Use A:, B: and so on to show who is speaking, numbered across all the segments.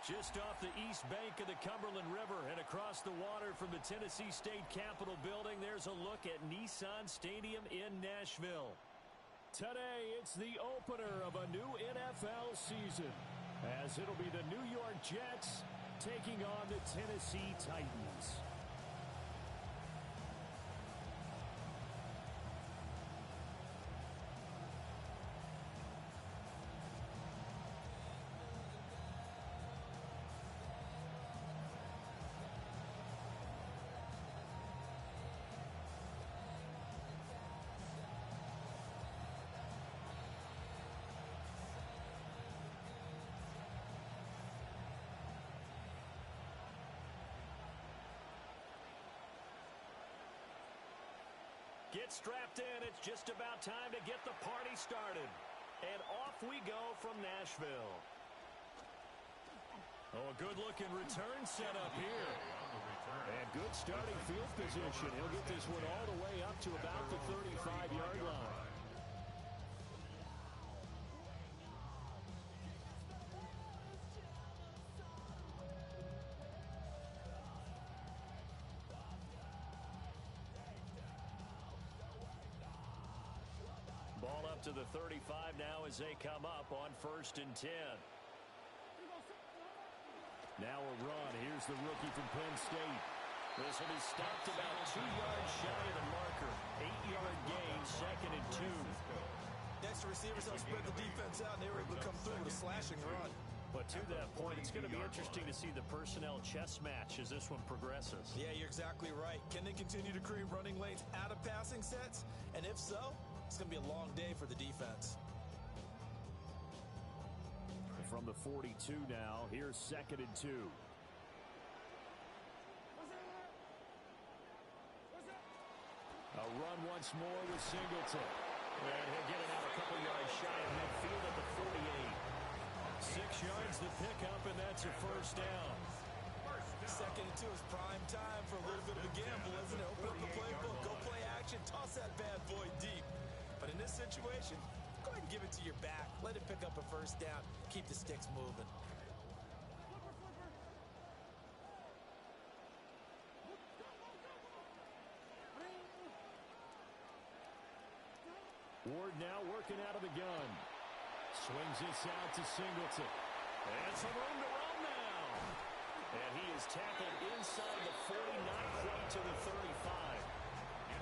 A: Just off the east bank of the Cumberland River and across the water from the Tennessee State Capitol building, there's a look at Nissan Stadium in Nashville. Today, it's the opener of a new NFL season, as it'll be the New York Jets taking on the Tennessee Titans. Get strapped in. It's just about time to get the party started. And off we go from Nashville. Oh, a good-looking return set up here. And good starting field position. He'll get this one all the way up to about the 35-yard line. Ball up to the 35 now as they come up on 1st and 10. Now a run. Here's the rookie from Penn State. This one is stopped about 2 yards shy of the marker. 8-yard gain, 2nd and 2.
B: Next, the receivers help spread the defense out, and they were able to come through with a slashing run.
A: But to that point, it's going to be interesting to see the personnel chess match as this one progresses.
B: Yeah, you're exactly right. Can they continue to create running lanes out of passing sets? And if so, it's going to be a long day for the defense.
A: From the 42 now, here's 2nd and 2. A run once more with Singleton. And he'll get it out a couple yards shy of midfield at the 48. 6 yards the pickup, and that's a 1st down.
B: 2nd and 2 is prime time for a little bit of a gamble, isn't it? Open up the playbook, go play action, toss that bad boy deep. But in this situation, go ahead and give it to your back. Let it pick up a 1st down. Keep the sticks moving.
A: Ward now working out of the gun. Swings this out to Singleton. And some room to run now. And he is tackled inside the 40, not quite to the 35.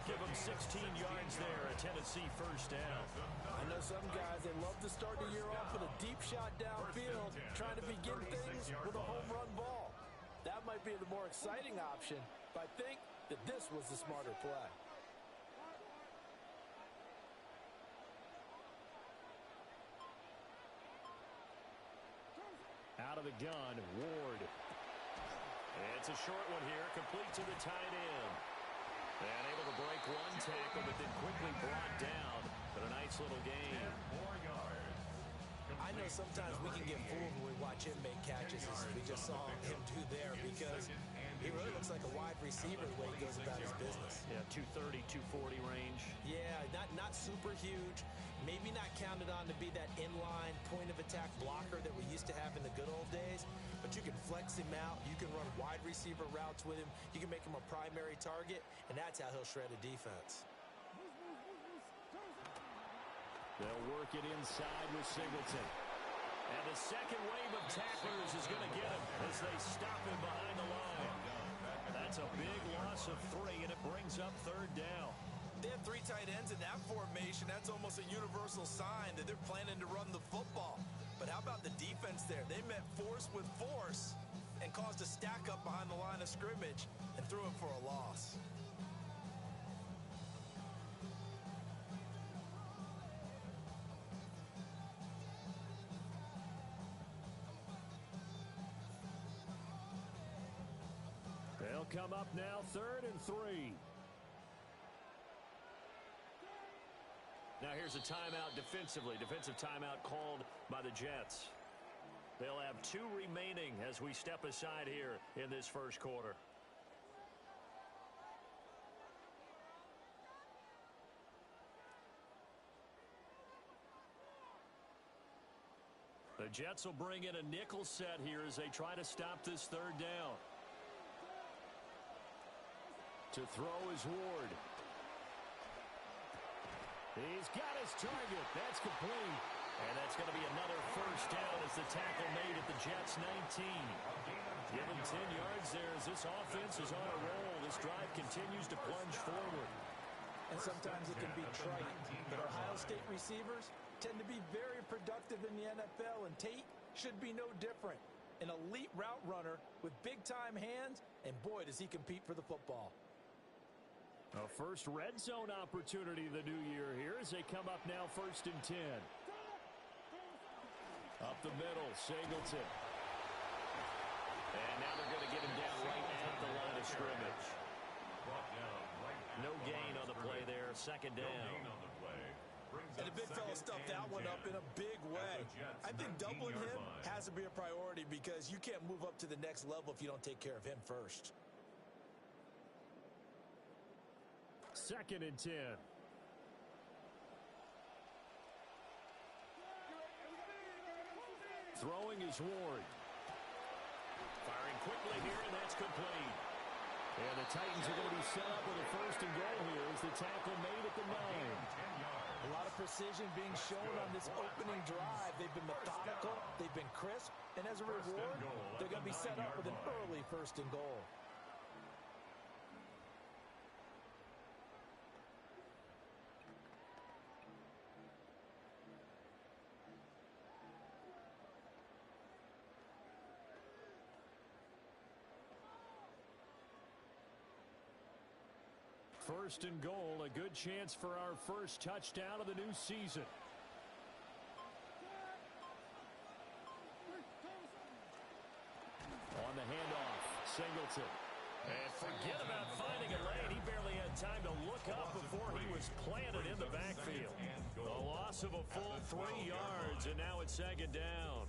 A: Give him 16 yards there, a Tennessee 1st down.
B: I know some guys, they love to start the year off with a deep shot downfield, trying to begin things with a home run ball. That might be the more exciting option, but I think that this was the smarter play.
A: Out of the gun, Ward. And it's a short one here, complete to the tight end. And able to break one tackle, but then quickly brought down. But a nice little gain.
B: 4 yards. I know sometimes we can get fooled when we watch him make catches, as we just saw him do there, because he really looks like a wide receiver the way he goes about his business.
A: Yeah, 230, 240 range.
B: Yeah, not super huge. Maybe not counted on to be that inline point-of-attack blocker that we used to have in the good old days, but you can flex him out. You can run wide receiver routes with him. You can make him a primary target, and that's how he'll shred a defense.
A: They'll work it inside with Singleton. And the second wave of tacklers is going to get him as they stop him behind the line. That's a big loss of 3, and it brings up 3rd down.
B: They have 3 tight ends in that formation. That's almost a universal sign that they're planning to run the football. But how about the defense there? They met force with force and caused a stack up behind the line of scrimmage and threw him for a loss.
A: They'll come up now, 3rd and 3. Now here's a timeout defensively. Defensive timeout called by the Jets. They'll have 2 remaining as we step aside here in this 1st quarter. The The Jets will bring in a nickel set here as they try to stop this third down. To throw is Ward. He's got his target. That's complete. And that's going to be another first down as the tackle made at the Jets' 19. Give him 10 yards there as this offense is on a roll. This drive continues to plunge forward.
B: And sometimes it can be trite, but Ohio State receivers tend to be very productive in the NFL, and Tate should be no different. An elite route runner with big-time hands, and boy, does he compete for the football.
A: A first red zone opportunity the new year here as they come up now 1st and 10. Up the middle, Singleton. And now they're going to get him down right at the line of scrimmage. No gain on the play there, 2nd down.
B: And the big fella stuffed that one up in a big way. I think doubling him has to be a priority because you can't move up to the next level if you don't take care of him first.
A: 2nd and 10. Throwing is Ward. Firing quickly here, and that's complete. And the Titans are going to be set up with a 1st and goal here as the tackle made at the 9.
B: A lot of precision being shown on this opening drive. They've been methodical, they've been crisp, and as a reward, they're going to be set up with an early 1st and goal.
A: First and goal, a good chance for our first touchdown of the new season. On the handoff, Singleton. And forget about finding a lane. He barely had time to look up before he was planted in the backfield. A loss of a full 3 yards, and now it's 2nd down.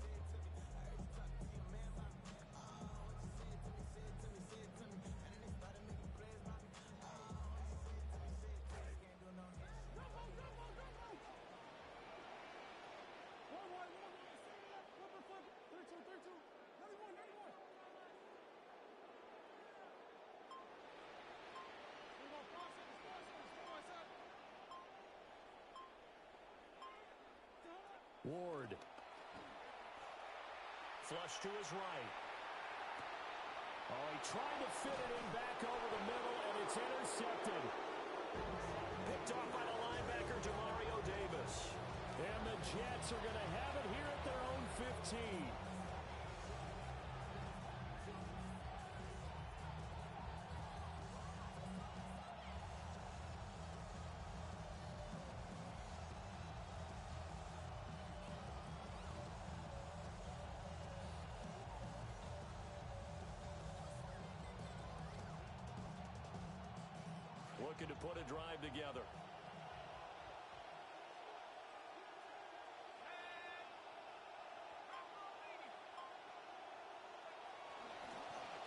A: Ward. Flush to his right. Oh, he tried to fit it in back over the middle, and it's intercepted. Picked off by the linebacker, Demario Davis. And the Jets are going to have it here at their own 15. Looking to put a drive together.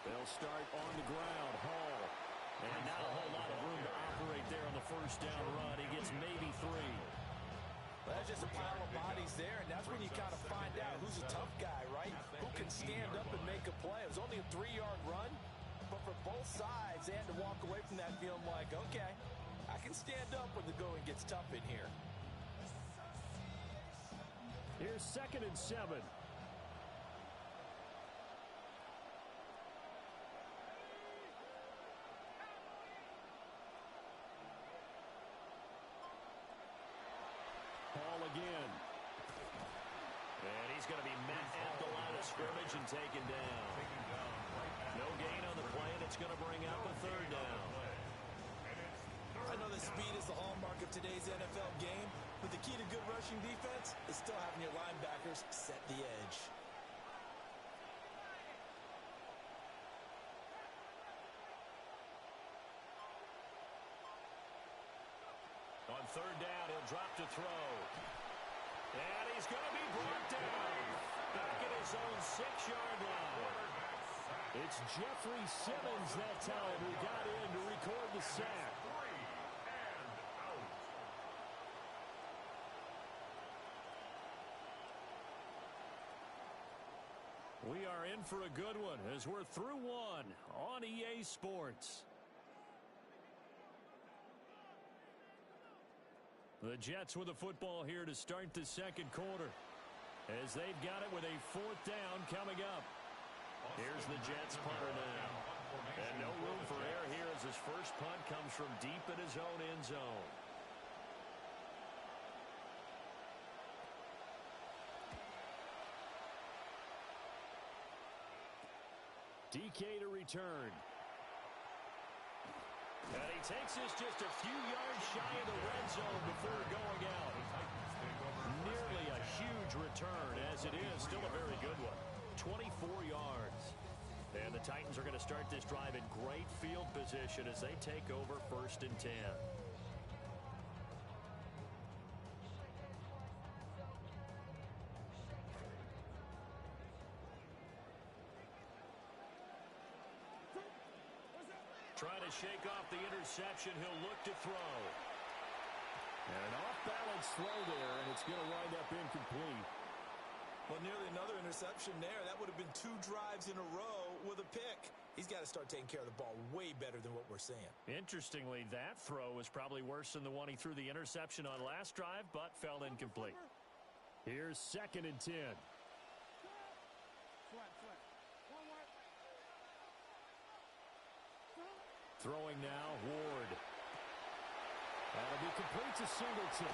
A: They'll start on the ground. Hall. And not a whole lot of room to operate there on the 1st down run. He gets maybe 3.
B: Well, that's just a pile of bodies there, and that's when you kind of find out who's a tough guy, right? Who can stand up and make a play. It was only a 3-yard run, but for both sides, they had to walk away from that feeling like, okay, I can stand up when the going gets tough in here.
A: Here's 2nd and 7. Hall again. And he's going to be met at the line of scrimmage and taken down. No gain on the play, and it's going to bring up a 3rd down.
B: I know that speed is the hallmark of today's NFL game, but the key to good rushing defense is still having your linebackers set the edge.
A: On 3rd down, he'll drop to throw. And he's going to be brought down. Back at his own 6-yard line. It's Jeffrey Simmons that time who got in to record the sack. We are in for a good one as we're through one on EA Sports. The Jets with the football here to start the second quarter, as they've got it with a fourth down coming up. Here's the Jets punter now. And no room for error here as his first punt comes from deep in his own end zone. DK to return. And he takes this just a few yards shy of the red zone before going out. Nearly a huge return as it is. Still a very good one. 24 yards. And the Titans are going to start this drive in great field position as they take over 1st and 10. Trying to shake off the interception. He'll look to throw.
C: And an off-balance throw there, and it's going to wind up incomplete.
B: Well, nearly another interception there. That would have been 2 drives in a row with a pick. He's got to start taking care of the ball way better than what we're seeing.
A: Interestingly, that throw was probably worse than the one he threw the interception on last drive, but fell incomplete. Here's 2nd and 10. Throwing now, Ward. That'll be complete to Singleton.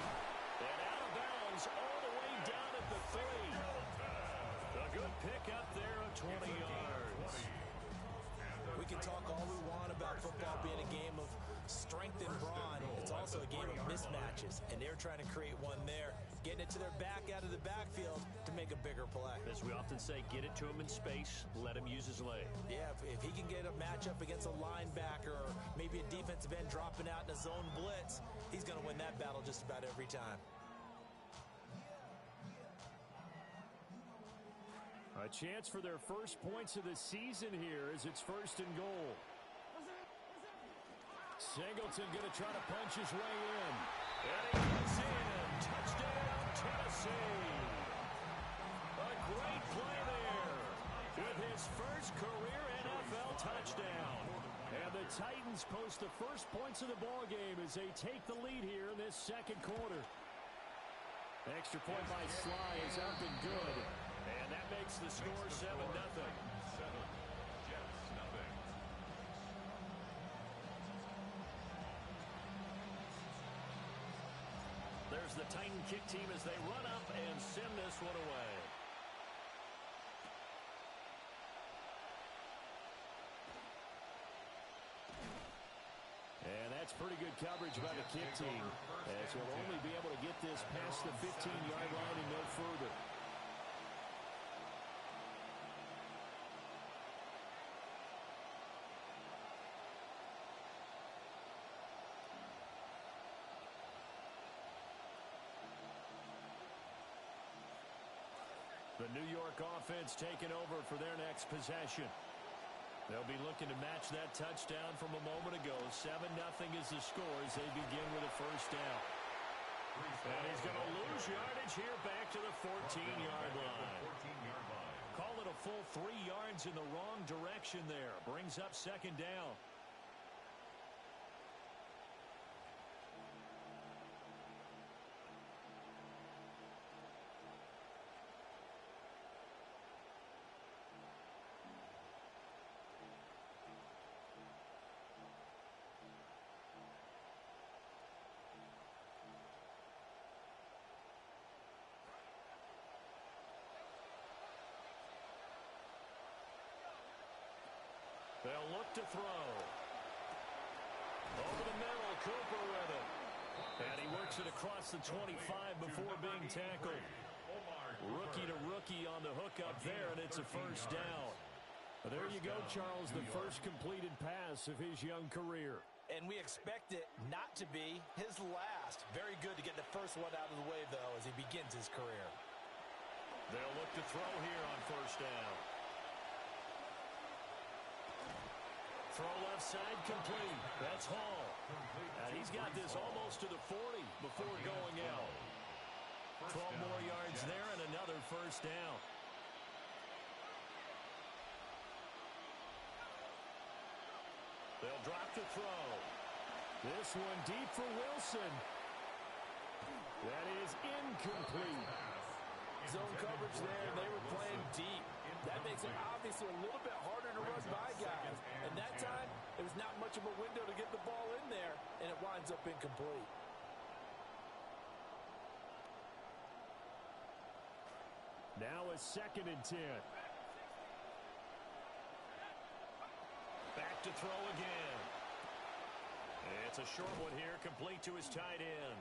A: And out of bounds all the way down at the 3. A good pick up there of 20 yards.
B: We can talk all we want about football being a game of strength and brawn. It's also a game of mismatches, and they're trying to create one there, getting it to their back out of the backfield to make a bigger play.
A: As we often say, get it to him in space, let him use his leg.
B: Yeah, if he can get a matchup against a linebacker or maybe a defensive end dropping out in a zone blitz, he's going to win that battle just about every time.
A: A chance for their first points of the season here as it's 1st and goal. Singleton going to try to punch his way in. And he goes in. Touchdown, Tennessee. A great play there with his first career NFL touchdown. And the Titans post the first points of the ball game as they take the lead here in this second quarter. Extra point by Sly is up and good. And that makes the score 7-0. There's the Titan kick team as they run up and send this one away. And that's pretty good coverage by the kick team, as we'll only be able to get this past the 15-yard line and no further. The New York offense taking over for their next possession. They'll be looking to match that touchdown from a moment ago. 7-0 is the score as they begin with a first down. And he's going to lose yardage here back to the 14-yard line. Call it a full 3 yards in the wrong direction there. Brings up 2nd down. They'll look to throw. Over the middle, Cooper with it. And he works it across the 25 before being tackled. Rookie to rookie on the hookup there, and it's a first down. There you go, Charles, the first completed pass of his young career.
B: And we expect it not to be his last. Very good to get the first one out of the way, though, as he begins his career.
A: They'll look to throw here on first down. Throw left side complete. That's Hall. And he's got this almost to the 40 before going out. 12 more yards there and another first down. They'll drop the throw. This one deep for Wilson. That is incomplete.
B: Zone coverage there, and they were playing deep. That makes it obviously a little bit harder to run by guys. And that time, there was not much of a window to get the ball in there, and it winds up incomplete.
A: Now a 2nd and 10. Back to throw again. It's a short one here, complete to his tight end.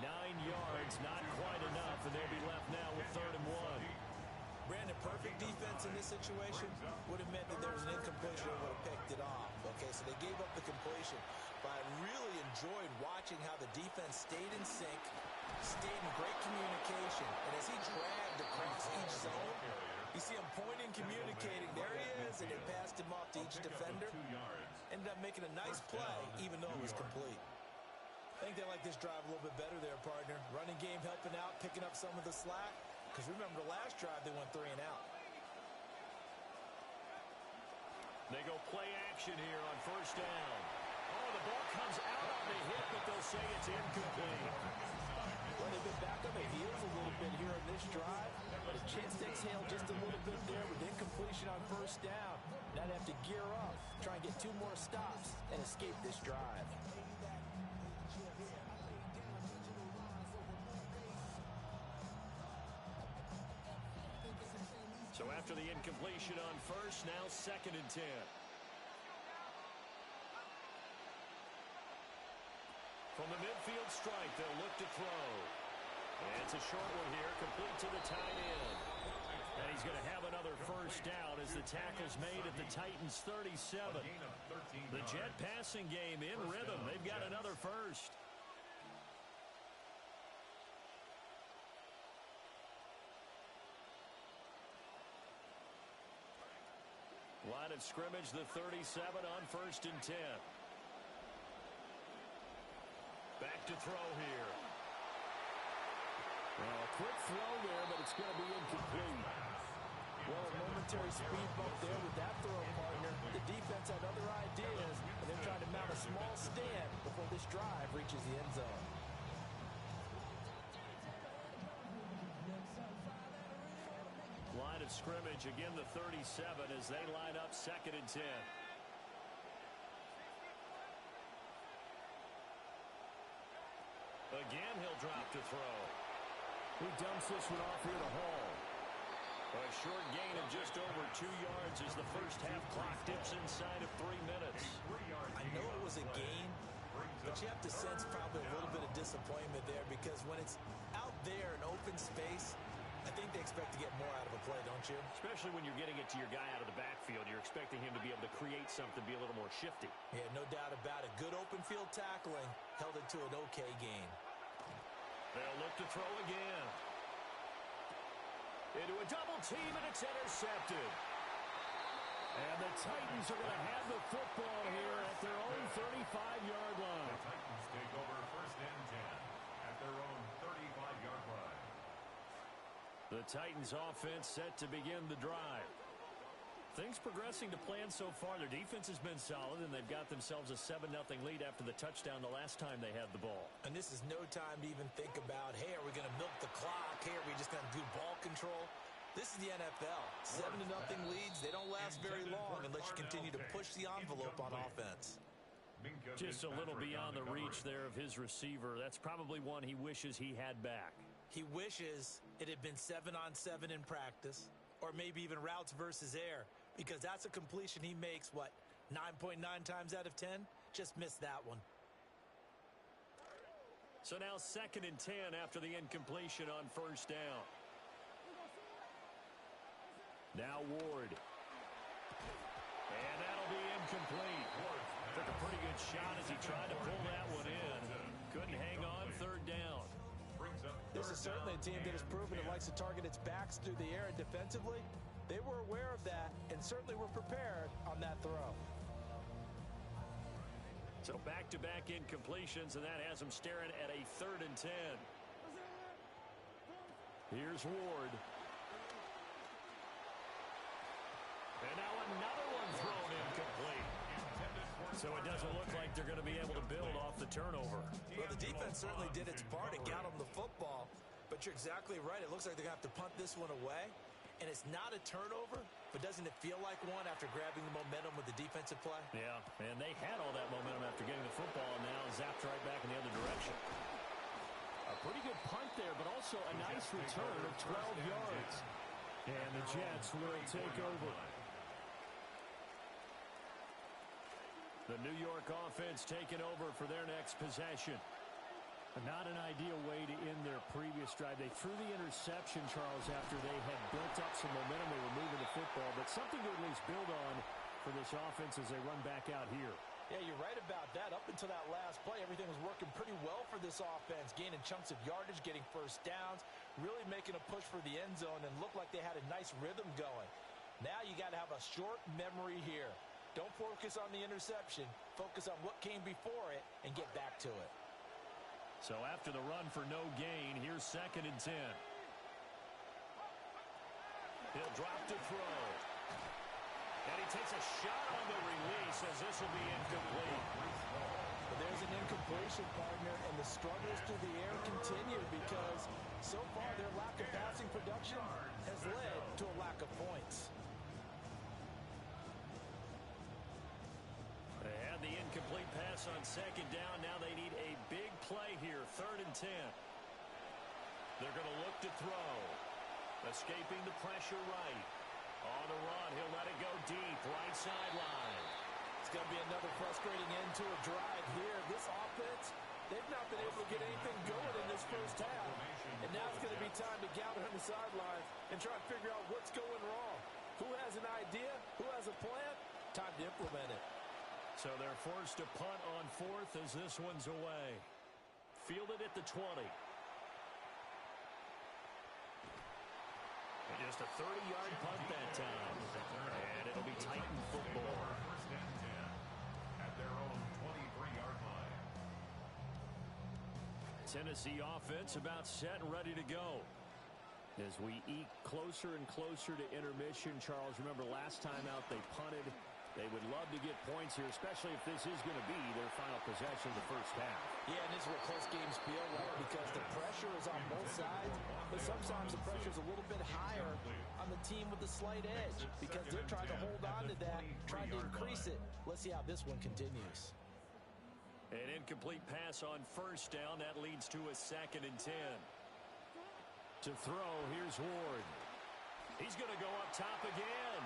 A: 9 yards, not quite enough, and they'll be left now with 3rd and 1.
B: Brandon, perfect defense in this situation would have meant that there was an incompletion and would have picked it off. Okay, so they gave up the completion. But I really enjoyed watching how the defense stayed in sync, stayed in great communication. And as he dragged across each zone, you see him pointing, communicating. There he is, and they passed him off to each defender. Ended up making a nice play, even though it was complete. I think they like this drive a little bit better there, partner. Running game helping out, picking up some of the slack. Because remember, the last drive, they went 3 and out.
A: They go play action here on 1st down. Oh, the ball comes out on the hit, but they'll say it's incomplete.
B: Well, they've been back on the heels a little bit here on this drive, but a chance to exhale just a little bit there with incompletion on 1st down. Now they have to gear up, try and get 2 more stops, and escape this drive.
A: So after the incompletion on 1st, now 2nd and 10. From the midfield strike, they'll look to throw. And it's a short one here, complete to the tight end. And he's going to have another 1st down as the tackle's made at the Titans' 37. The Jet passing game in rhythm. They've got another 1st. Line of scrimmage, the 37 on 1st and 10. Back to throw here. Well, a quick throw there, but it's going to be incomplete.
B: Well, a momentary speed bump there with that throw, partner. The defense had other ideas, and they're trying to mount a small stand before this drive reaches the end zone.
A: Line of scrimmage, again the 37 as they line up 2nd and 10. Again, he'll drop to throw. He dumps this one off here to Hall. A short gain of just over 2 yards as the 1st half clock dips inside of 3 minutes.
B: I know it was a gain, but you have to sense probably a little bit of disappointment there because when it's out there in open space, I think they expect to get more out of a play, don't you?
A: Especially when you're getting it to your guy out of the backfield. You're expecting him to be able to create something, be a little more shifty.
B: Yeah, no doubt about it. Good open field tackling held it to an okay gain.
A: They'll look to throw again. Into a double team, and it's intercepted. And the Titans are going to have the football here at their own 35-yard line.
D: The Titans take over 1st and 10 at their own 35-yard line.
A: The Titans offense set to begin the drive. Things progressing to plan so far. Their defense has been solid, and they've got themselves a 7-0 lead after the touchdown the last time they had the ball.
B: And this is no time to even think about, hey, are we going to milk the clock? Hey, are we just going to do ball control? This is the NFL. 7-0 leads. They don't last very long unless you continue to push the envelope on offense.
A: Just a little beyond the reach there of his receiver. That's probably one he wishes he had back.
B: He wishes it had been 7-on-7 in practice, or maybe even routes versus air, because that's a completion he makes, what, 9.9 times out of 10? Just missed that one.
A: So now 2nd and 10 after the incompletion on 1st down. Now Ward. And that'll be incomplete. Took a pretty good shot as he tried to pull that one in. Couldn't hang on 3rd down.
B: This is certainly a team that has proven it likes to target its backs through the air, and defensively, they were aware of that and certainly were prepared on that throw.
A: So back-to-back incompletions, and that has them staring at a 3rd and 10. Here's Ward. And now another one thrown incomplete. So it doesn't look like they're going to be able to build off the turnover.
B: Well, the defense certainly did its part. It got them the football. But you're exactly right. It looks like they're going to have to punt this one away. And it's not a turnover, but doesn't it feel like one after grabbing the momentum with the defensive play?
A: Yeah, and they had all that momentum after getting the football, and now zapped right back in the other direction. A pretty good punt there, but also a nice return of 12 yards. And the Jets will take over. The New York offense taking over for their next possession. Not an ideal way to end their previous drive. They threw the interception, Charles, after they had built up some momentum. They were moving the football, but something to at least build on for this offense as they run back out here.
B: Yeah, you're right about that. Up until that last play, everything was working pretty well for this offense, gaining chunks of yardage, getting first downs, really making a push for the end zone, and looked like they had a nice rhythm going. Now you got to have a short memory here. Don't focus on the interception. Focus on what came before it and get back to it.
A: So after the run for no gain, here's 2nd and 10. He'll drop to throw. And he takes a shot on the release as this will be incomplete.
B: But there's an incompletion, partner, and the struggles through the air continue because so far their lack of passing production has led to a lack of points.
A: They had the incomplete pass on 2nd down. Now they need a big play here, 3rd and 10. They're going to look to throw. Escaping the pressure right. On the run, he'll let it go deep, right sideline.
B: It's going to be another frustrating end to a drive here. This offense, they've not been able to get anything going in this first half. And now it's going to be time to gather on the sidelines and try to figure out what's going wrong. Who has an idea? Who has a plan? Time to implement it.
A: So they're forced to punt on 4th as this one's away. Fielded at the 20. And just a 30-yard punt that time. And it'll be Titan football.
D: First and 10 at their own 23-yard line.
A: Tennessee offense about set and ready to go. As we eke closer and closer to intermission, Charles, remember last time out they punted. They would love to get points here, especially if this is going to be their final possession of the first half.
B: Yeah, and this is what close games feel like because the pressure is on both sides, but sometimes the pressure is a little bit higher on the team with the slight edge because they're trying to hold on to that, trying to increase it. Let's see how this one continues.
A: An incomplete pass on 1st down. That leads to a 2nd and 10. To throw, here's Ward. He's going to go up top again.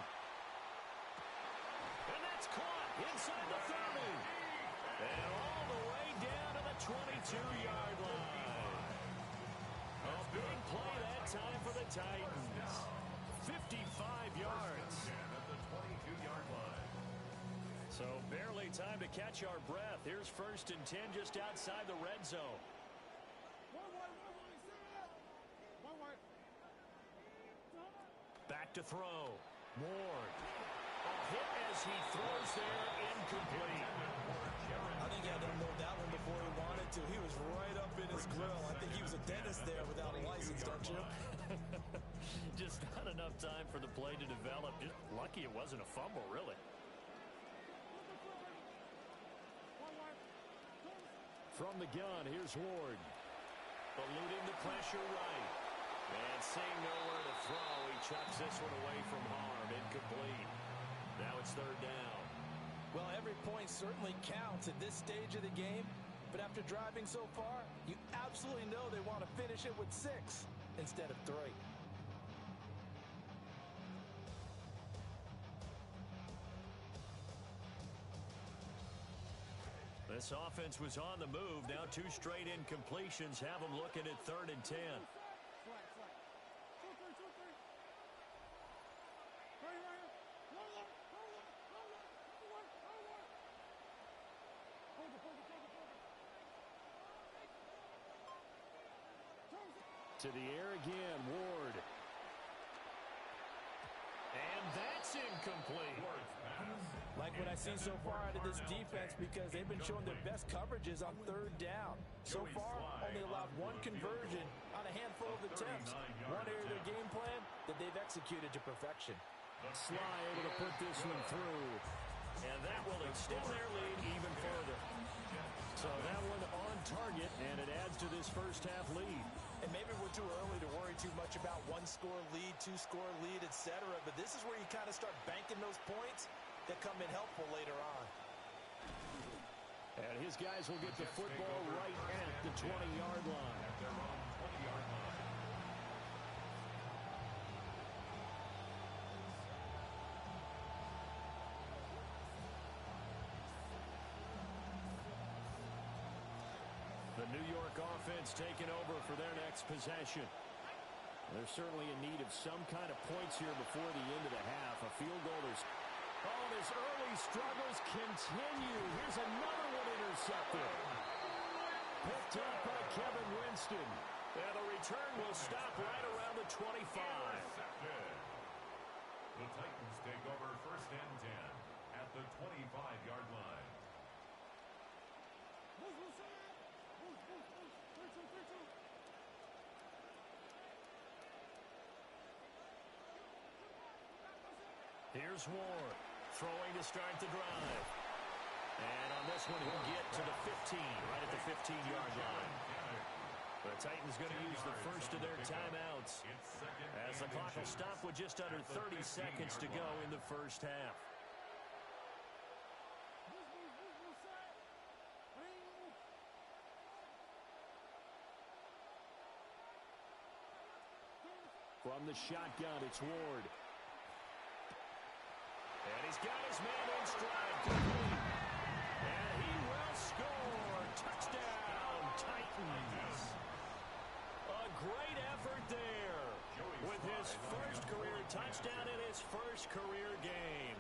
A: And that's caught inside the 30. And all the way down to the 22-yard line. A big play that time for the Titans. 55 yards.
D: At the 22-yard line.
A: So barely time to catch our breath. Here's 1st and 10 just outside the red zone. Back to throw. Ward. A hit as he throws there, incomplete.
B: I think he had to unload that one before he wanted to. He was right up in his grill. I think he was a dentist there without a license, don't you?
A: Just not enough time for the play to develop. Just lucky it wasn't a fumble, really. From the gun, here's Ward. Eluding the pressure right. And seeing nowhere to throw, he chucks this one away from harm. Incomplete. Now it's 3rd down.
B: Well, every point certainly counts at this stage of the game. But after driving so far, you absolutely know they want to finish it with 6 instead of 3.
A: This offense was on the move. Now 2 straight incompletions have them looking at 3rd and 10. To the air again, Ward. And that's incomplete.
B: Like what I've seen so far out of this defense because they've been showing their best coverages on 3rd down. So far, only allowed 1 conversion on a handful of attempts. One area of their game plan that they've executed to perfection.
A: Sly able to put this one through. And that will extend their lead even further. So that one on target, and it adds to this first half lead.
B: And maybe we're too early to worry too much about one-score lead, two-score lead, etc. But this is where you kind of start banking those points that come in helpful later on.
A: And his guys will get the football right at the 20-yard line.
D: At their own 20-yard line.
A: The New York offense taking over for their next possession. They're certainly in need of some kind of points here before the end of the half. A field goal is... Oh, and his early struggles continue. Here's another one intercepted. Picked up by Kevin Winston. And the return will stop right around the 25.
D: Intercepted. The Titans take over first and 10 at the 25-yard line.
A: Here's Ward, throwing to start the drive. And on this one, he'll get to the 15, right at the 15-yard line. The Titans going to use the first of their timeouts, as the clock will stop with just under 30 seconds to go in the first half. From the shotgun, it's Ward. And he's got his man in stride. Complete. And he will score. Touchdown, Titans. A great effort there with his first career touchdown in his first career game.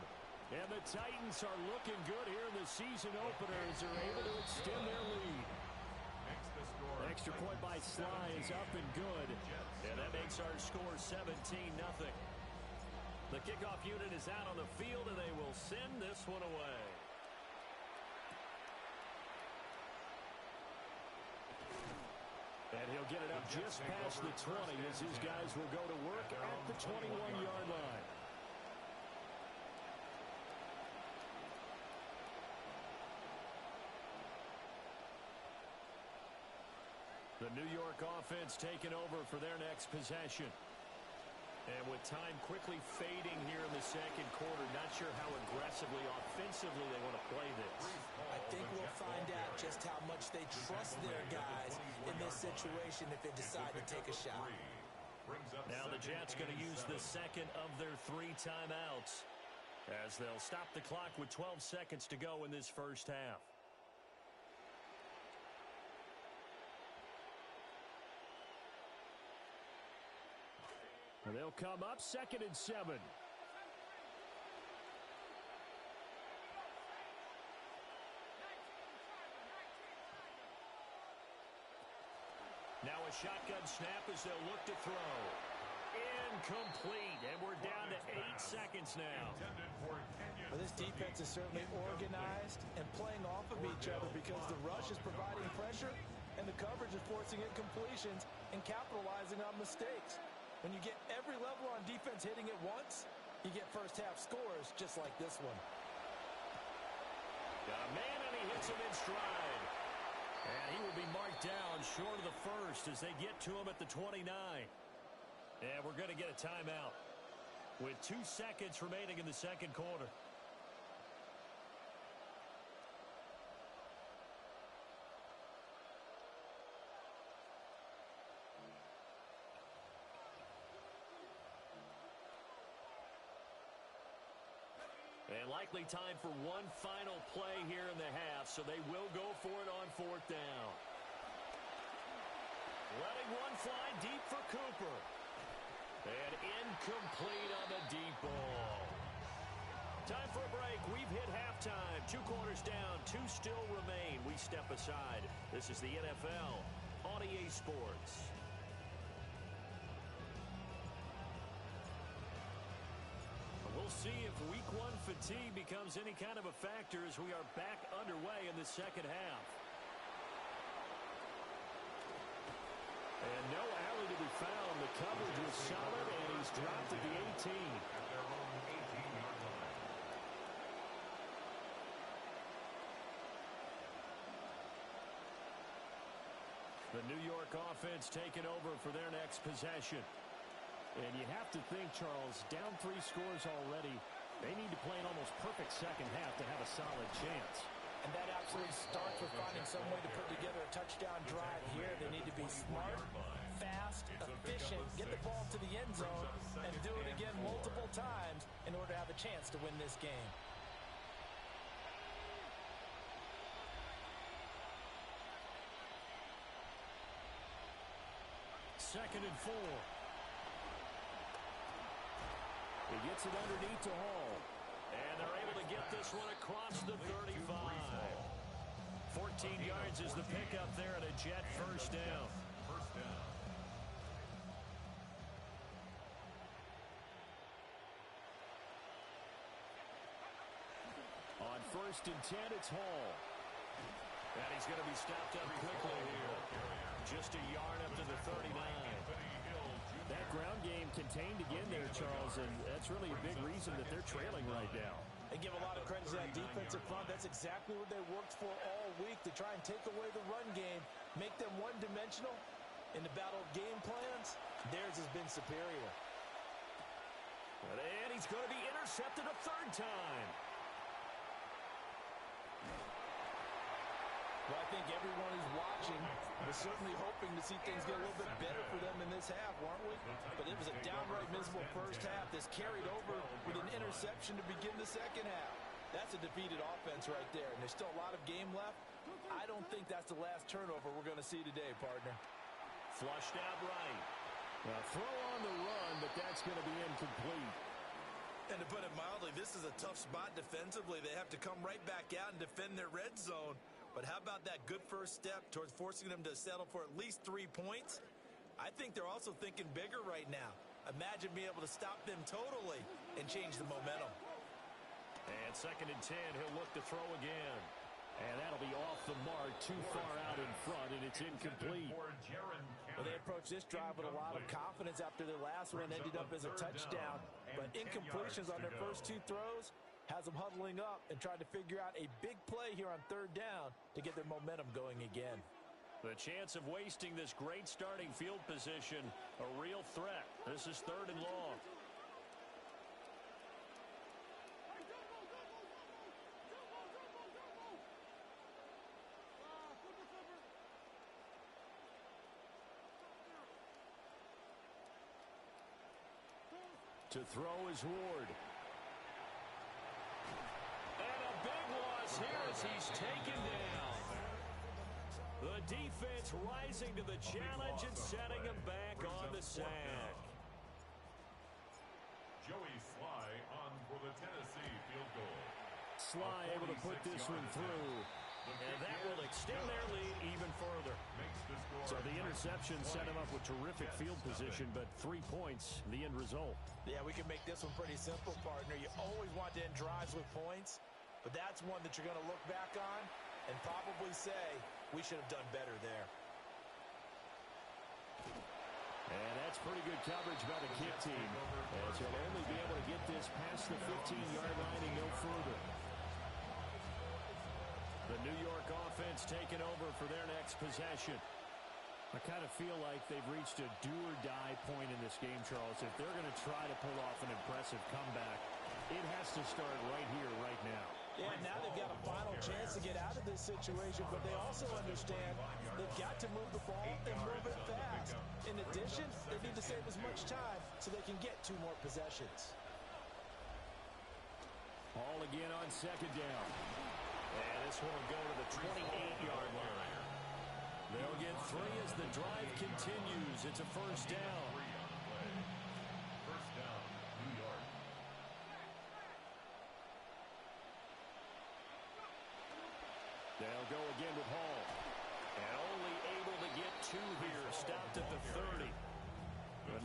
A: And the Titans are looking good here in the season opener as they're able to extend their lead. Extra point by Sly is up and good. And that makes our score 17-0. The kickoff unit is out on the field, and they will send this one away. And he'll get it up just past the 20 as his guys will go to work at the 21-yard line. The New York offense taking over for their next possession. And with time quickly fading here in the second quarter, not sure how aggressively, offensively they want to play this.
B: I think we'll find out just how much they trust their guys in this situation if they decide to take a shot.
A: Now the Jets going to use the second of their 3 timeouts as they'll stop the clock with 12 seconds to go in this first half. And they'll come up 2nd and 7. Now a shotgun snap as they'll look to throw. Incomplete, and we're down to 8 seconds now.
B: Well, this defense is certainly organized and playing off of each other because the rush is providing pressure and the coverage is forcing incompletions and capitalizing on mistakes. When you get every level on defense hitting it once, you get first half scores just like this one.
A: Got a man, and he hits him in stride. And he will be marked down short of the first as they get to him at the 29. And we're going to get a timeout with 2 seconds remaining in the second quarter. And likely time for one final play here in the half, so they will go for it on 4th down. Letting one fly deep for Cooper. And incomplete on the deep ball. Time for a break. We've hit halftime. 2 quarters down, 2 still remain. We step aside. This is the NFL on EA Sports. We'll see if week 1 fatigue becomes any kind of a factor as we are back underway in the second half. And no alley to be found. The coverage was solid, and he's dropped at the 18. The New York offense taking over for their next possession. And you have to think, Charles, down 3 scores already, they need to play an almost perfect second half to have a solid chance.
B: And that absolutely starts with finding some way to put together a touchdown drive here. They need to be smart, fast, efficient, get the ball to the end zone, and do it again multiple times in order to have a chance to win this game.
A: Second and 4. He gets it underneath to Hall. And they're able to get this one across the 35. 14 yards is the pickup there and a Jet first down. On 1st and 10, it's Hall. And he's going to be stopped up quickly here. Just a yard up to the 39. That ground game contained again there, Charles, and that's really a big reason that they're trailing right now.
B: They give a lot of credit to that defensive front. That's exactly what they worked for all week, to try and take away the run game, make them one-dimensional. In the battle of game plans, theirs has been superior.
A: And he's going to be intercepted a 3rd time.
B: Well, I think everyone who's watching was certainly hoping to see things get a little bit better for them in this half, weren't we? But it was a downright miserable first half. This carried over with an interception to begin the second half. That's a defeated offense right there, and there's still a lot of game left. I don't think that's the last turnover we're going to see today, partner.
A: Flushed out right. Well, throw on the run, but that's going to be incomplete.
B: And to put it mildly, this is a tough spot defensively. They have to come right back out and defend their red zone. But how about that good first step towards forcing them to settle for at least 3 points? I think they're also thinking bigger right now. Imagine being able to stop them totally and change the momentum.
A: And 2nd and 10, he'll look to throw again. And that'll be off the mark, too far out in front, and it's incomplete.
B: Well, they approached this drive with a lot of confidence after their last one ended up as a touchdown. But incompletions on their first 2 throws has them huddling up and trying to figure out a big play here on 3rd down to get their momentum going again.
A: The chance of wasting this great starting field position, a real threat. This is 3rd and long. To throw is Ward. And a big loss here as he's taken down. The defense rising to the challenge and setting him back on the sack.
D: Joey Sly on for the Tennessee field goal.
A: Sly able to put this one through. And that will extend their lead even further. So the interception set him up with terrific field position, but 3 points, the end result.
B: Yeah, we can make this one pretty simple, partner. You always want to end drives with points, but that's one that you're going to look back on and probably say, we should have done better there.
A: And that's pretty good coverage by the kick team, as he'll only be able to get this past the 15-yard line and no further. The New York offense taking over for their next possession. I kind of feel like they've reached a do-or-die point in this game, Charles. If they're going to try to pull off an impressive comeback, it has to start right here, right now.
B: Yeah, now they've got a final chance to get out of this situation, but they also understand they've got to move the ball and move it fast. In addition, they need to save as much time so they can get 2 more possessions.
A: All again on 2nd down. And this one will go to the 28-yard line. They'll get 3 as the drive continues. It's a first down.
D: First down, New York.
A: They'll go again with Hall. And only able to get 2 here. Stopped at the 30.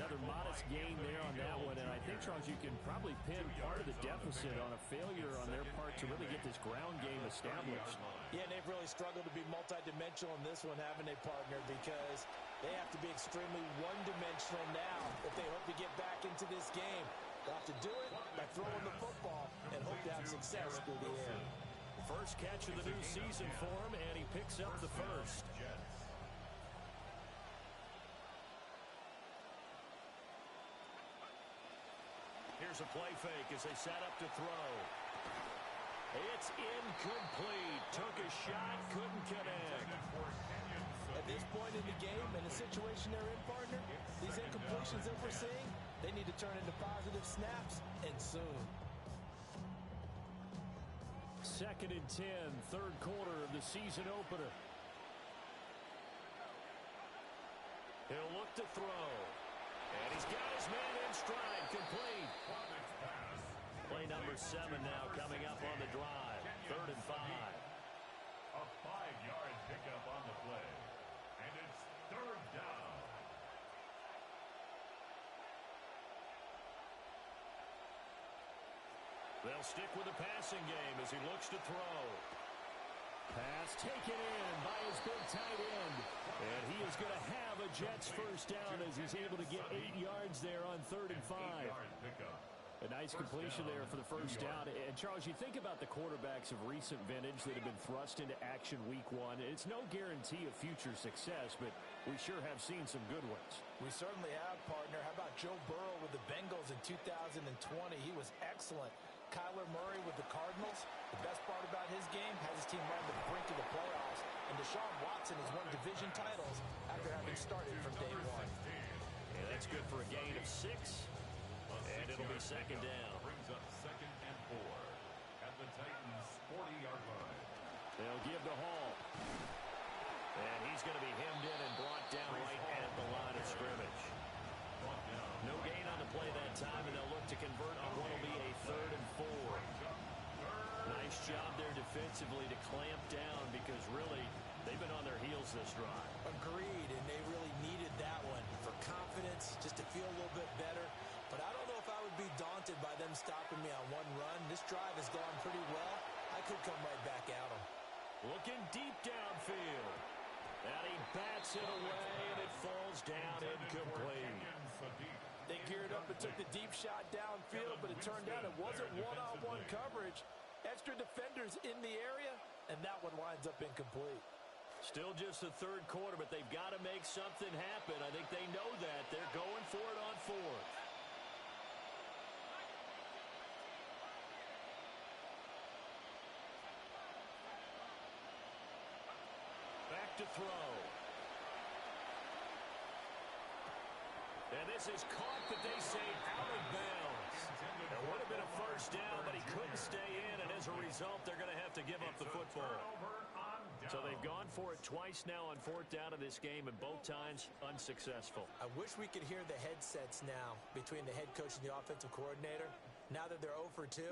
A: Another modest gain there on that one, and I think, Charles, you can probably pin part of the deficit on a failure on their part to really get this ground game established.
B: Yeah, they've really struggled to be multidimensional in this one, haven't they, partner? Because they have to be extremely one-dimensional now if they hope to get back into this game. They'll have to do it by throwing the football and hope to have success through the air.
A: First catch of the new season for him, and he picks up the first. Here's a play fake as they set up to throw. It's incomplete. Took a shot, couldn't connect.
B: At this point in the game, and the situation they're in, partner, these incompletions that we're seeing, they need to turn into positive snaps, and soon.
A: 2nd and 10, third quarter of the season opener. He'll look to throw. And he's got his man in stride, complete. Play number 7 now coming up on the drive. 3rd and 5.
D: A 5-yard pickup on the play. And it's 3rd down.
A: They'll stick with the passing game as he looks to throw. Pass taken in by his big tight end. And he is going to have a Jets first down as he's able to get 8 yards there on 3rd and 5. A nice completion there for the first down. And, Charles, you think about the quarterbacks of recent vintage that have been thrust into action week 1. It's no guarantee of future success, but we sure have seen some good ones.
B: We certainly have, partner. How about Joe Burrow with the Bengals in 2020? He was excellent. Kyler Murray with the Cardinals. The best part about his game has his team right on the brink of the playoffs. And Deshaun Watson has won division titles after having started from day 1.
A: And that's good for a gain of 6. And it'll be 2nd down.
D: Brings up 2nd and 4 at the Titans' 40-yard line.
A: They'll give to Hall. And he's going to be hemmed in and brought down right at the line of scrimmage. No gain on the play that time, and they'll look to convert on what will be a 3rd and 4. Nice job there defensively to clamp down because really they've been on their heels this drive.
B: Agreed, and they really needed that one for confidence, just to feel a little bit better. But I don't know if I would be daunted by them stopping me on one run. This drive has gone pretty well. I could come right back at them.
A: Looking deep downfield. And he bats it away, and it falls down incomplete.
B: They geared up and took the deep shot downfield, but it turned out it wasn't one-on-one coverage. Extra defenders in the area, and that one winds up incomplete.
A: Still just the 3rd quarter, but they've got to make something happen. I think they know that. They're going for it on 4th. Back to throw. And this is caught, but they say out of bounds. It would have been a first down, but he couldn't stay in, and as a result, they're going to have to give up the football. So they've gone for it twice now on 4th down of this game, and both times unsuccessful.
B: I wish we could hear the headsets now between the head coach and the offensive coordinator. Now that they're 0 for 2,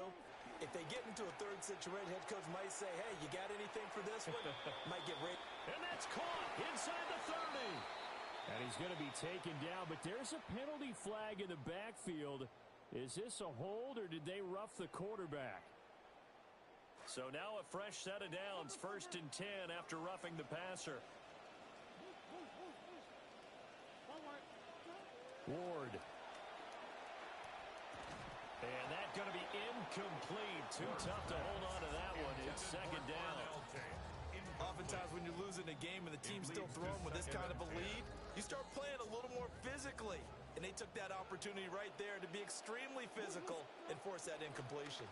B: if they get into a 3rd situation, head coach might say, hey, you got anything for this one? Might get ready.
A: And that's caught inside the 30. And he's going to be taken down, but there's a penalty flag in the backfield. Is this a hold, or did they rough the quarterback? So now a fresh set of downs, 1st and 10 after roughing the passer. Ward. And that's going to be incomplete. Too tough to hold on to that one. It's 2nd down.
B: Oftentimes when you're losing a game and the team's still throwing with this kind of a lead, you start playing a little more physically. And they took that opportunity right there to be extremely physical and force that incompletion.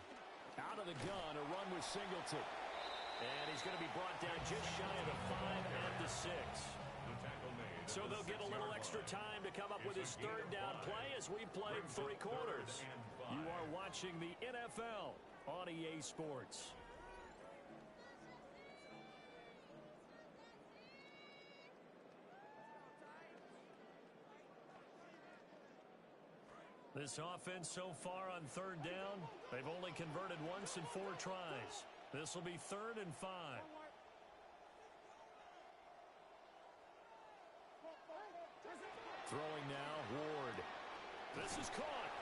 A: Out of the gun, a run with Singleton. And he's going to be brought down just shy of the 5 at the 6. So they'll get a little extra time to come up with his 3rd down play as we played 3 quarters. You are watching the NFL on EA Sports. This offense so far on 3rd down, they've only converted once in 4 tries. This will be 3rd and 5. Throwing now, Ward. This is caught.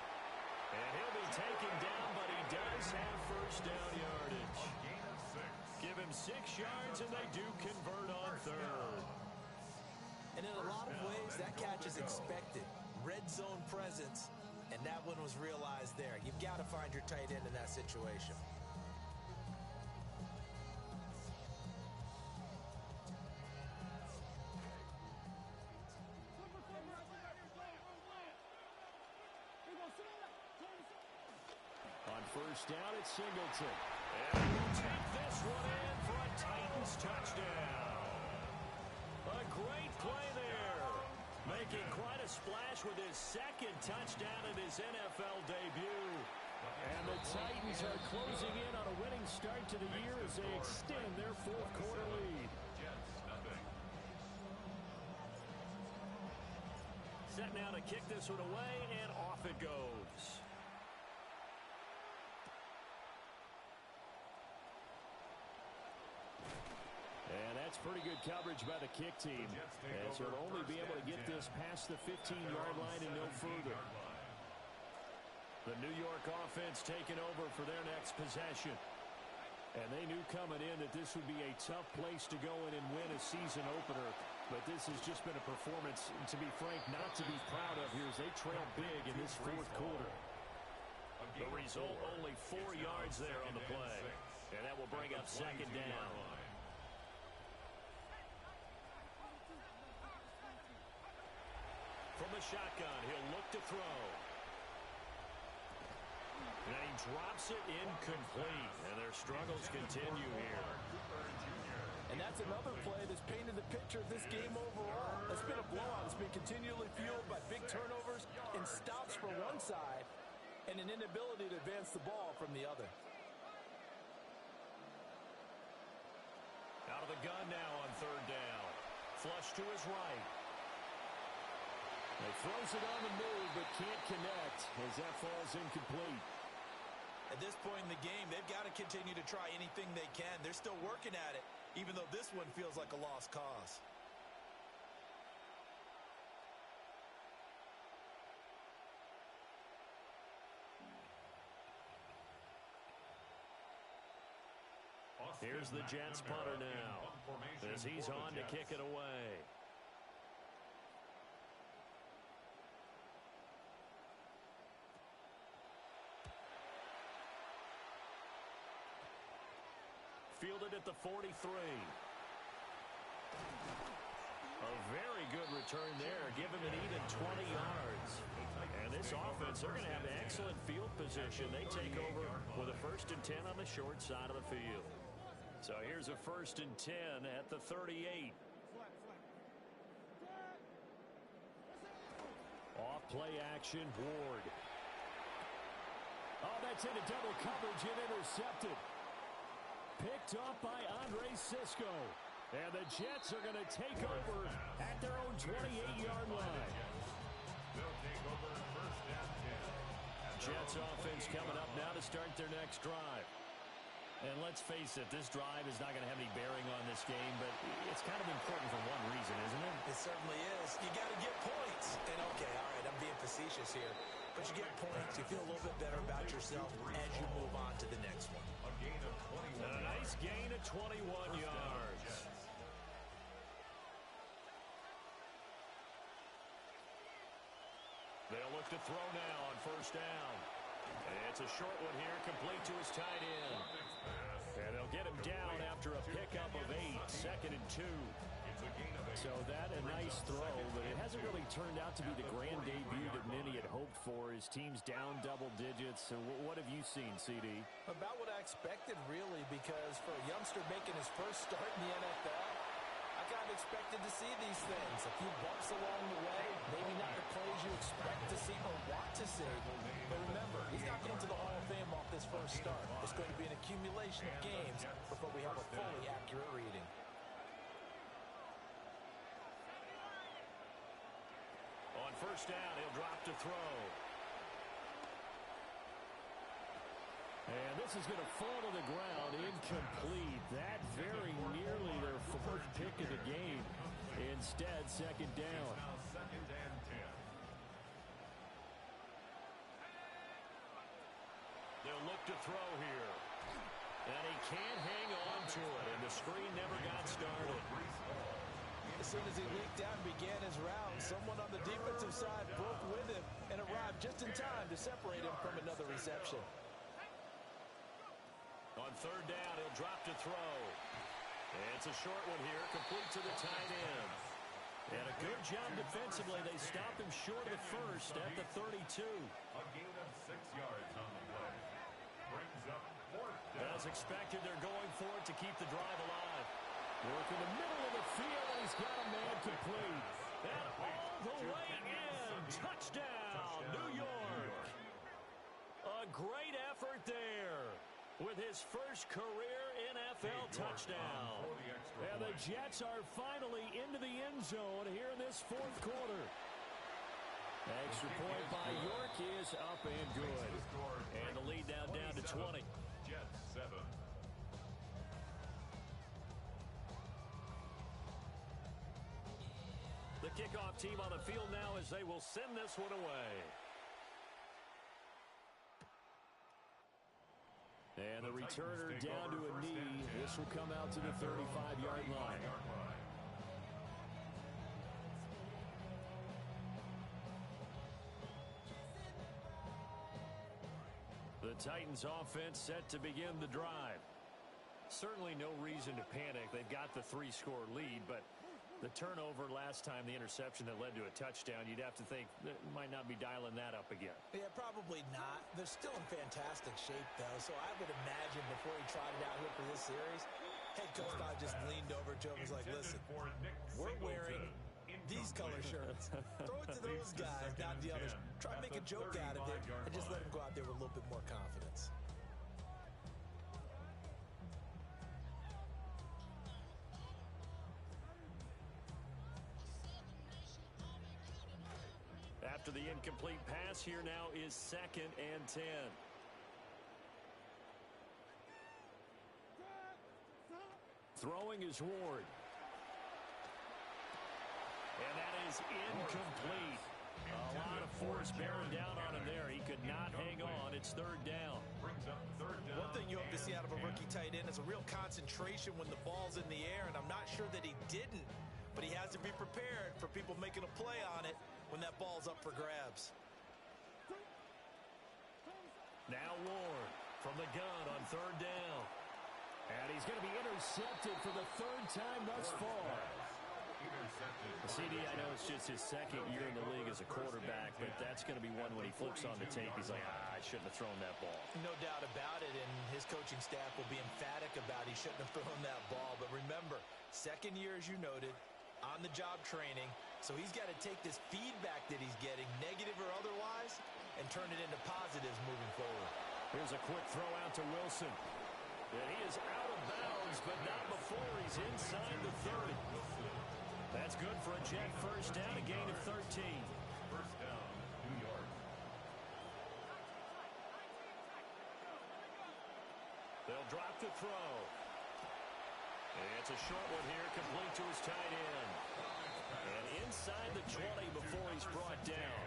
A: And he'll be taken down, but he does have first down yardage. Give him 6 yards, and they do convert on 3rd.
B: And in a lot of ways, that catch is expected. Red zone presence. And that one was realized there. You've got to find your tight end in that situation.
A: first down, it's Singleton. And we'll take this one in for a Titans touchdown. A great play there. Making quite a splash with his second touchdown in his NFL debut. And the Titans are closing in on a winning start to the year as they extend their fourth quarter lead. Set now to kick this one away, and off it goes. And that's pretty good coverage by the kick team, as he'll only be able to get this past the 15-yard line and no further. The New York offense taking over for their next possession. And they knew coming in that this would be a tough place to go in and win a season opener. But this has just been a performance, to be frank, not to be proud of here as they trail big in this fourth quarter. The result, only 4 yards there on the play. And that will bring up second down. From the shotgun, he'll look to throw. And he drops it incomplete. And their struggles continue here.
E: And that's another play that's painted the picture of this game overall. It's been a blowout. It's been continually fueled by big turnovers and stops for one side and an inability to advance the ball from the other.
A: Out of the gun now on third down. Flush to his right. He throws it on the move but can't connect as that falls incomplete.
B: At this point in the game, they've got to continue to try anything they can. They're still working at it, even though this one feels like a lost cause.
A: Here's the Jets punter now, as he's on to kick it away. Fielded at the 43. A very good return there. Give him an even 20 yards. And this offense, they're going to have excellent field position. They take over with a 1st and 10 on the short side of the field. So here's a 1st and 10 at the 38. Off play action, Ward. Oh, that's into double coverage and intercepted. Picked up by Andre Sisco. And the Jets are going to take over at their own 28-yard line.
D: They'll take over 1st and 10.
A: Jets offense coming up now to start their next drive. And let's face it, this drive is not going to have any bearing on this game, but it's kind of important for one reason, isn't it?
B: It certainly is. You got to get points. And okay, all right, I'm being facetious here. But you get points, you feel a little bit better about yourself as you move on to the next one.
D: A gain of 21
A: And a nice gain of 21 yards. They'll look to throw now on 1st down. It's a short one here, complete to his tight end. And they'll get him down after a pickup of 8, 2nd and 2. So that a nice throw, but it hasn't really turned out to be the grand debut that many had hoped for. His team's down double digits. So what have you seen, CD?
E: About what I expected, really, because for a youngster making his first start in the NFL, I kind of expected to see these things. A few bumps along the way, maybe not the plays you expect to see or want to see. But remember, he's not going to the Hall of Fame off this first start. It's going to be an accumulation of games before we have a fully accurate reading.
A: On 1st down, he'll drop to throw. And this is going to fall to the ground, incomplete. That very nearly their 4th pick of the game. Instead, 2nd down.
D: Now 2nd and 10.
A: They'll look to throw here. And he can't hang on to it, and the screen never got started.
E: As soon as he leaked out and began his round, someone on the defensive side broke with him and arrived just in time to separate him from another reception.
A: On 3rd down, he'll drop to throw. And it's a short one here, complete to the tight end. And a good job defensively. They stop him short of the 1st at the 32.
D: A gain of 6 yards on the play. brings up fourth down.
A: As expected, they're going for it to keep the drive alive. Work in the middle of the field, and he's got a man complete. And all the way in. Touchdown, New York. A great effort there with his first career NFL touchdown. And the Jets are finally into the end zone here in this fourth quarter. Extra point by York is up and good. And the lead now down to 20.
D: Jets 7.
A: The kickoff team on the field now as they will send this one away. And the returner down to a knee. This will come out to the 35-yard line. The Titans offense set to begin the drive. Certainly no reason to panic. They've got the 3-score lead, but the turnover last time, the interception that led to a touchdown, you'd have to think that might not be dialing that up again.
E: Yeah, probably not. They're still in fantastic shape, though, so I would imagine before he trotted out here for this series, head coach Todd just leaned over to him and was like, listen, we're wearing these color shirts. Throw it to those guys, not the others. Try to make a joke out of it and just let them go out there with a little bit more confidence.
A: After the incomplete pass, here now is 2nd and 10. Throwing is Ward. And that is incomplete. A lot of force bearing down on him there. He could not hang on. It's 3rd down.
E: One thing you hope to see out of a rookie tight end is a real concentration when the ball's in the air, and I'm not sure that he didn't, but he has to be prepared for people making a play on it when that ball's up for grabs.
A: Now Ward from the gun on 3rd down. And he's going to be intercepted for the 3rd time thus far. CD, I know it's just his 2nd year in the league as a quarterback, but that's going to be one when he flips on the tape. He's like, I shouldn't have thrown that ball.
E: No doubt about it, and his coaching staff will be emphatic about he shouldn't have thrown that ball. But remember, 2nd year, as you noted, on-the-job training, so he's got to take this feedback that he's getting, negative or otherwise, and turn it into positives moving forward.
A: Here's a quick throw out to Wilson. And he is out of bounds, but not before he's inside the 30. That's good for a Jet first down, a gain of 13.
D: First down, New York.
A: They'll drop to throw. It's a short one here, complete to his tight end. And inside the 20 before he's brought down.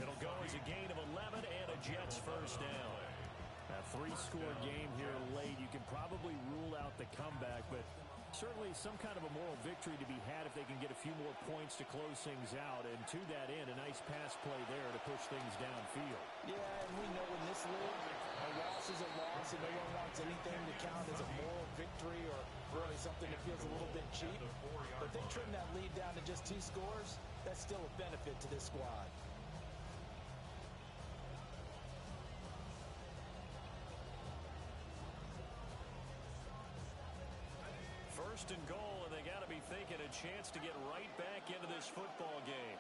A: It'll go as a gain of 11 and a Jets first down. A 3-score game here late. You can probably rule out the comeback, but certainly some kind of a moral victory to be had if they can get a few more points to close things out. And to that end, a nice pass play there to push things downfield.
E: Yeah, and we know in this league, a loss is a loss, and no one wants anything to count as a moral victory or really something that feels a little bit cheap. But if they trim that lead down to just 2 scores, that's still a benefit to this squad.
A: First and goal, and they got to be thinking a chance to get right back into this football game.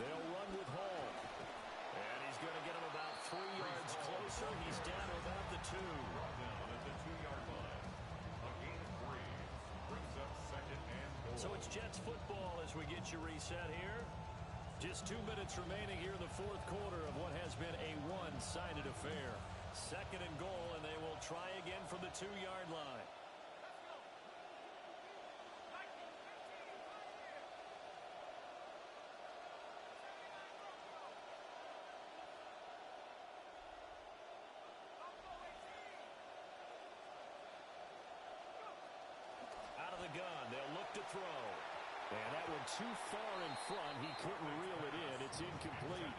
A: They'll run with Hall. And he's going to get him about 3 yards closer. He's down to about the 2.
D: Down at the 2-yard line. A gain of 3 brings up 2nd and goal.
A: So it's Jets football as we get you reset here. Just 2 minutes remaining here in the fourth quarter of what has been a one-sided affair. 2nd and goal, and they will try again from the 2-yard line. Gun. They'll look to throw. And that one too far in front. He couldn't reel it in. It's incomplete.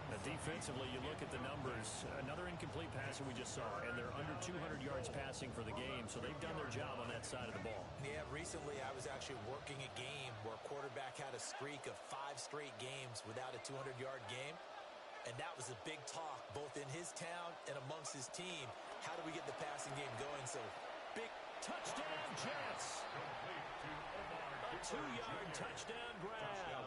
A: Now, defensively, you look at the numbers. Another incomplete pass that we just saw. And they're under 200 yards passing for the game. So they've done their job on that side of the ball.
E: Yeah, recently I was actually working a game where a quarterback had a streak of 5 straight games without a 200-yard game.
B: And that was a big talk, both in his town and amongst his team. How do we get the passing game going? So, big
A: touchdown, Jets. A 2-yard touchdown grab.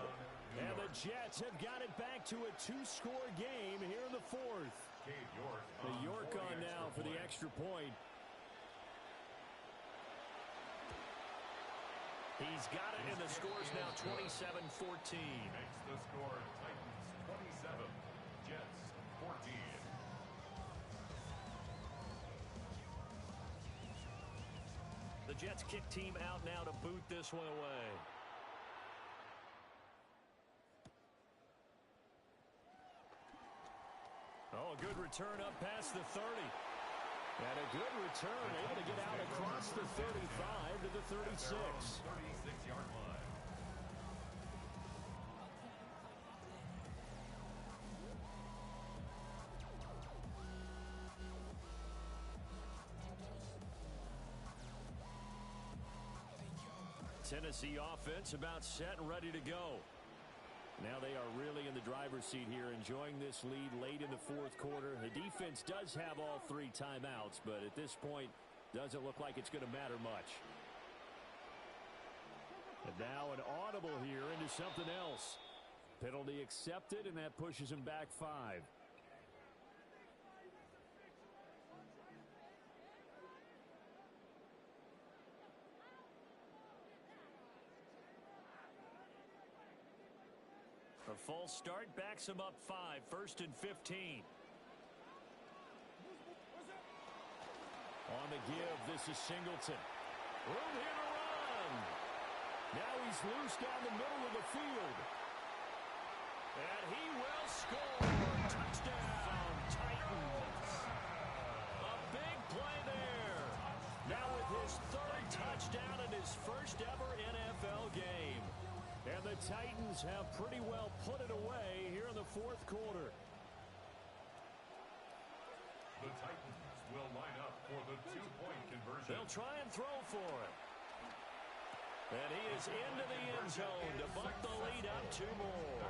A: And the Jets have got it back to a 2-score game here in the fourth. The York on now for the extra point. He's got it, and the score's now 27-14.
D: Makes the score Titans 27, Jets 14.
A: The Jets kick team out now to boot this one away. Oh, a good return up past the 30. And a good return, able to get out across the 35 to the 36.
D: 36-yard line.
A: Tennessee offense about set and ready to go. Now they are really in the driver's seat here, enjoying this lead late in the fourth quarter. The defense does have all 3 timeouts, but at this point, doesn't look like it's going to matter much. And now an audible here into something else. Penalty accepted, and that pushes him back 5. A false start backs him up 5, 1st and 15. On the give, this is Singleton. Room here to run. Now he's loose down the middle of the field. And he will score. Touchdown, Titans. A big play there. Now with his 3rd touchdown in his first ever NFL game. And the Titans have pretty well put it away here in the fourth quarter.
D: The Titans will line up for the 2-point conversion.
A: They'll try and throw for it. And he is into the end zone to bump the lead up 2 more.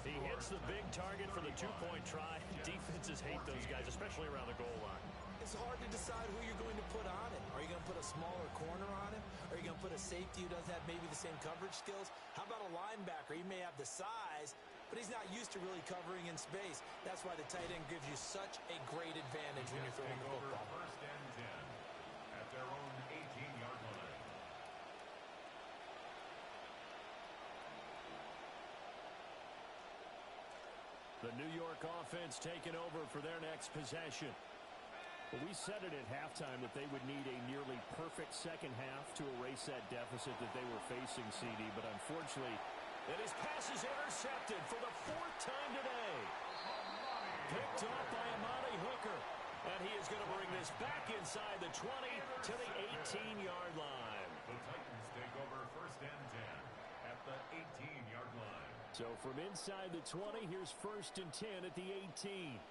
A: He hits the big target for the 2-point try. Defenses hate those guys, especially around the goal line.
B: It's hard to decide who you're going to put on him. Are you going to put a smaller corner on him? Are you going to put a safety who doesn't have maybe the same coverage skills? How about a linebacker? He may have the size, but he's not used to really covering in space. That's why the tight end gives you such a great advantage when you're throwing the football.
D: 1st and 10 at their own 18-yard line.
A: The New York offense taking over for their next possession. Well, we said it at halftime that they would need a nearly perfect second half to erase that deficit that they were facing, CD. But unfortunately, that his pass is intercepted for the 4th time today. Picked off by Amani Hooker. And he is going to bring this back inside the 20 to the 18-yard line.
D: The Titans take over 1st and 10 at the 18-yard line.
A: So from inside the 20, here's 1st and 10 at the 18.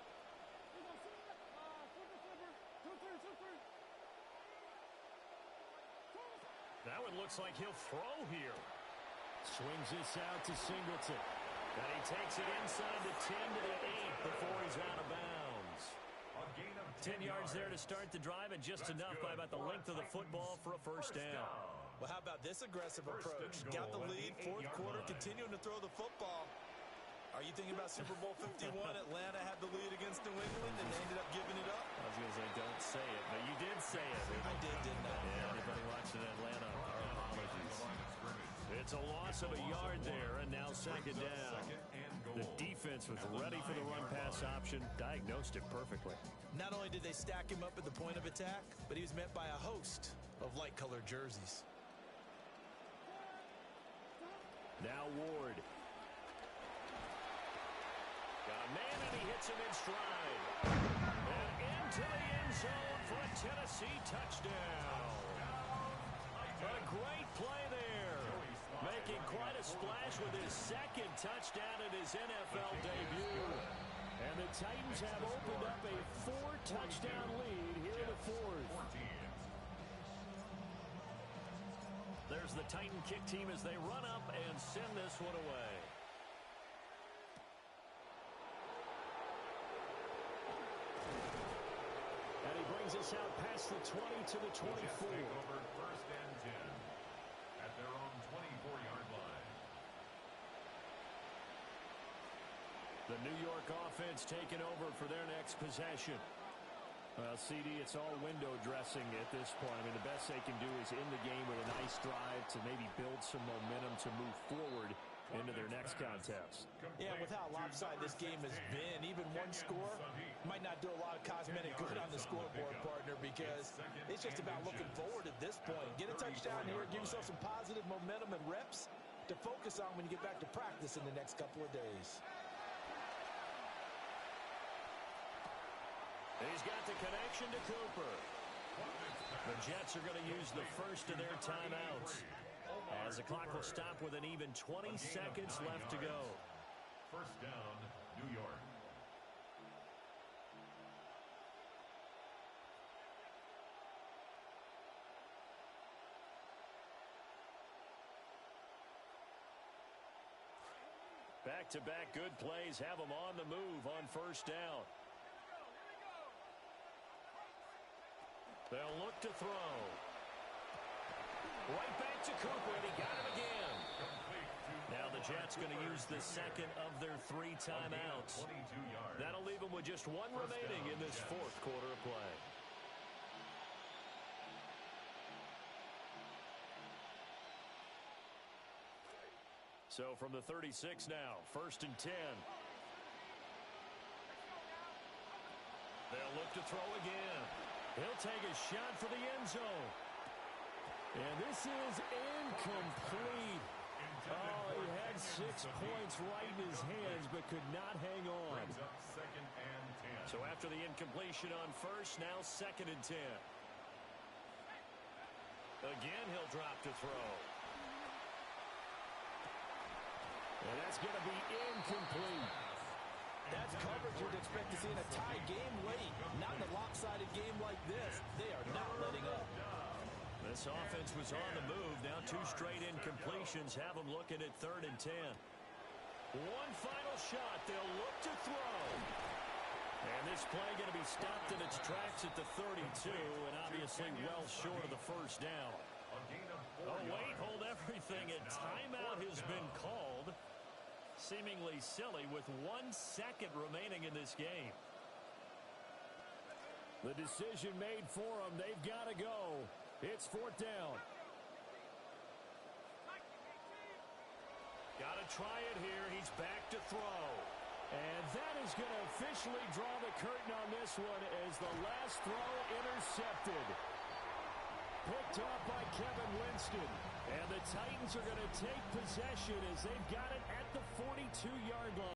A: That one looks like he'll throw here. Swings this out to Singleton. And he takes it inside the 10 to the 8 before he's out of bounds. 10 yards there to start the drive, and just enough by about the length of the football for a 1st down.
B: Well, how about this aggressive approach? Got the lead, 4th quarter, continuing to throw the football. Are you thinking about Super Bowl 51? Atlanta had the lead against New England, and they ended up giving it up?
A: I was going to say, don't say it, but you did say it.
B: I did, didn't I?
A: Yeah, anybody watching Atlanta, our apologies. It's a loss of a yard there, and now 2nd down. The defense was ready for the run-pass option, diagnosed it perfectly.
B: Not only did they stack him up at the point of attack, but he was met by a host of light-colored jerseys.
A: Now Ward. Got a man, and he hits him in stride. And into the end zone for a Tennessee touchdown. A great play there. Making quite a splash with his 2nd touchdown in his NFL debut. And the Titans have opened up a 4-touchdown lead here in the 4th. There's the Titan kick team as they run up and send this one away. this out past the 20 to the 24.
D: Over first and 10 at their own 24-yard line.
A: The New York offense taking over for their next possession. Well, CD, it's all window dressing at this point. I mean, the best they can do is in the game with a nice drive to maybe build some momentum to move forward into their next contest.
E: Yeah, with how lopsided this game has been, even one score might not do a lot of cosmetic good on the scoreboard, partner, because it's just about looking forward at this point. Get a touchdown here, give yourself some positive momentum and reps to focus on when you get back to practice in the next couple of days.
A: He's got the connection to Cooper. The Jets are going to use the first of their timeouts, as the clock will stop with an even 20 seconds left to go.
D: First down, New York.
A: Back-to-back good plays have them on the move on first down. They'll look to throw. Right back to Cooper, and he got him again. Now the Jets going to use the second of their 3 timeouts. That'll leave them with just one remaining in this fourth quarter of play. So from the 36 now, first and 10. They'll look to throw again. He'll take a shot for the end zone. And this is incomplete. Oh, he had 6 points right in his hands, but could not hang on. So after the incompletion on first, now second and 10. Again, he'll drop to throw. And that's going to be incomplete.
E: That's coverage you'd expect to see in a tie game late. Not in a lopsided game like this. They are not letting up.
A: This offense was on the move. Now 2 straight incompletions have them looking at third and 10. One final shot. They'll look to throw. And this play going to be stopped in its tracks at the 32, and obviously well short of the first down. Oh, wait, hold everything. A timeout has been called. Seemingly silly with 1 second remaining in this game. The decision made for them. They've got to go. It's fourth down. Got to try it here. He's back to throw. And that is going to officially draw the curtain on this one as the last throw intercepted. Picked up by Kevin Winston. And the Titans are going to take possession as they've got it at the 42-yard line.